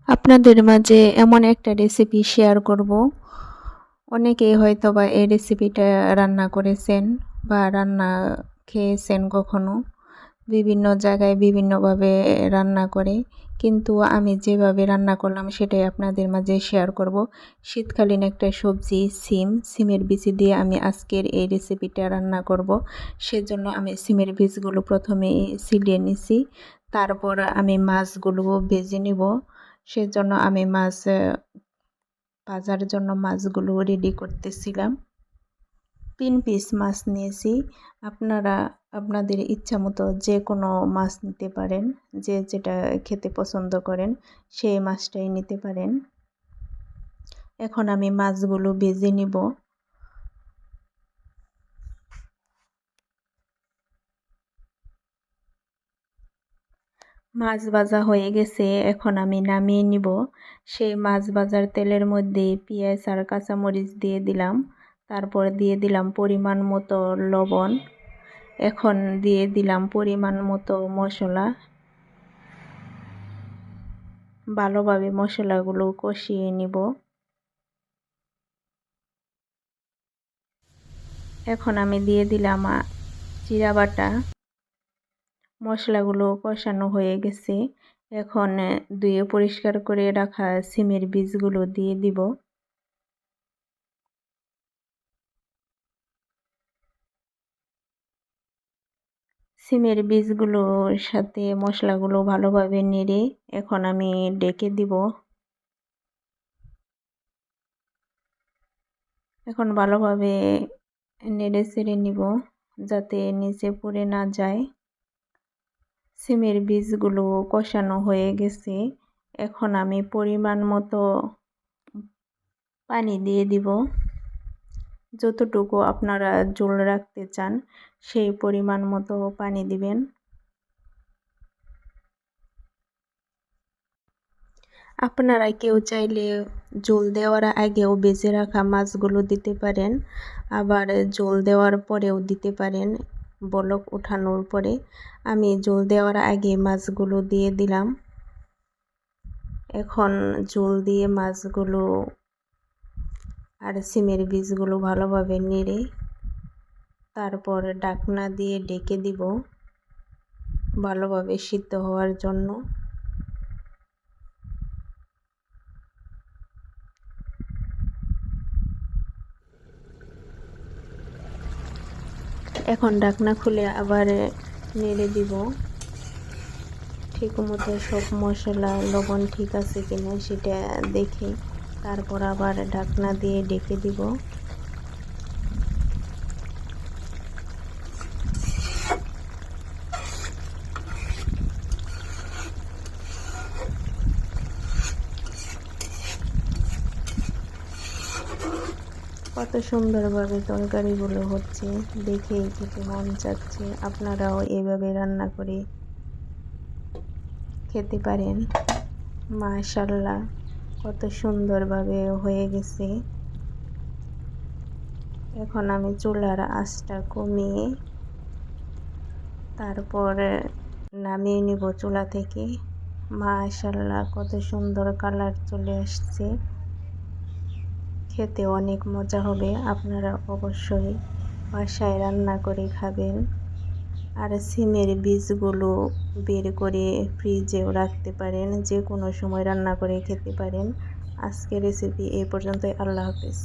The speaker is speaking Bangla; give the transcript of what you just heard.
আপনাদের মাঝে এমন একটা রেসিপি শেয়ার করব। অনেকেই হয়তোবা এই রেসিপিটা রান্না করেছেন বা রান্না খেয়েছেন কখনো। বিভিন্ন জায়গায় বিভিন্নভাবে রান্না করে, কিন্তু আমি যেভাবে রান্না করলাম সেটাই আপনাদের মাঝে শেয়ার করব। শীতকালীন একটা সবজি সিমের বিচি দিয়ে আমি আজকের এই রেসিপিটা রান্না করব। সেজন্য আমি সিমের বীজগুলো প্রথমে ছিলিয়ে নিছি, তারপর আমি মাছগুলো ভেজে নিব। সেজন্য আমি মাছ ভাজার জন্য মাছগুলো রেডি করতেছিলাম। 3 পিস মাছ নিয়েছি। আপনারা আপনাদের ইচ্ছা মতো যে কোনো মাছ নিতে পারেন, যে যেটা খেতে পছন্দ করেন সেই মাছটাই নিতে পারেন। এখন আমি মাছগুলো ভেজে নিব। মাছ ভাজা হয়ে গেছে, এখন আমি নামিয়ে নিব। সেই মাছ ভাজার তেলের মধ্যে পেঁয়াজ আর কাঁচামরিচ দিয়ে দিলাম, তারপর দিয়ে দিলাম পরিমাণ মতো লবণ। এখন দিয়ে দিলাম পরিমাণ মতো মশলা। ভালোভাবে মশলাগুলো কষিয়ে নিব। এখন আমি দিয়ে দিলাম জিরা বাটা। মশলাগুলো কষানো হয়ে গেছে। এখন ধুয়ে পরিষ্কার করে রাখা সিমের বীজগুলো দিয়ে দিব। সিমের বীজগুলোর সাথে মশলাগুলো ভালোভাবে নেড়ে এখন আমি ডেকে দিব। এখন ভালোভাবে নেড়ে চেড়ে নিব যাতে নিচে পুড়ে না যায়। সিমের বীজগুলো কষানো হয়ে গেছে। এখন আমি পরিমাণ মতো পানি দিয়ে দিব। যতটুকু আপনারা ঝোল রাখতে চান সেই পরিমাণ মতো পানি দিবেন। আপনারা কেউ চাইলে ঝোল দেওয়ার আগেও ভেজে রাখা মাছগুলো দিতে পারেন, আবার ঝোল দেওয়ার পরেও দিতে পারেন বলক ওঠানোর পরে। আমি ঝোল দেওয়ার আগে মাছগুলো দিয়ে দিলাম। এখন ঝোল দিয়ে মাছগুলো আর সিমের বীজগুলো ভালোভাবে নেড়ে তারপর ঢাকনা দিয়ে ঢেকে দিব ভালোভাবে সিদ্ধ হওয়ার জন্য। এখন ঢাকনা খুলে আবার নেড়ে দিব। ঠিক মতো সব মশলা লবণ ঠিক আছে কিনা সেটা দেখে তারপর আবার ঢাকনা দিয়ে ঢেকে দিব। কত সুন্দরভাবে তরকারিগুলো হচ্ছে, দেখেই খেতে মন চাচ্ছে। আপনারাও এভাবে রান্না করে খেতে পারেন। মাশাআল্লাহ, কত সুন্দরভাবে হয়ে গেছে। এখন আমি চুলার আঁচটা কমিয়ে তারপর নামিয়ে নিব চুলা থেকে। মাশাআল্লাহ, কত সুন্দর কালার চলে আসছে। খেতে অনেক মজা হবে। আপনারা অবশ্যই বাসায় রান্না করে খাবেন। আর সিমের বীজগুলো বের করে ফ্রিজেও রাখতে পারেন, যে কোনো সময় রান্না করে খেতে পারেন। আজকের রেসিপি এই পর্যন্তই। আল্লাহ হাফেজ।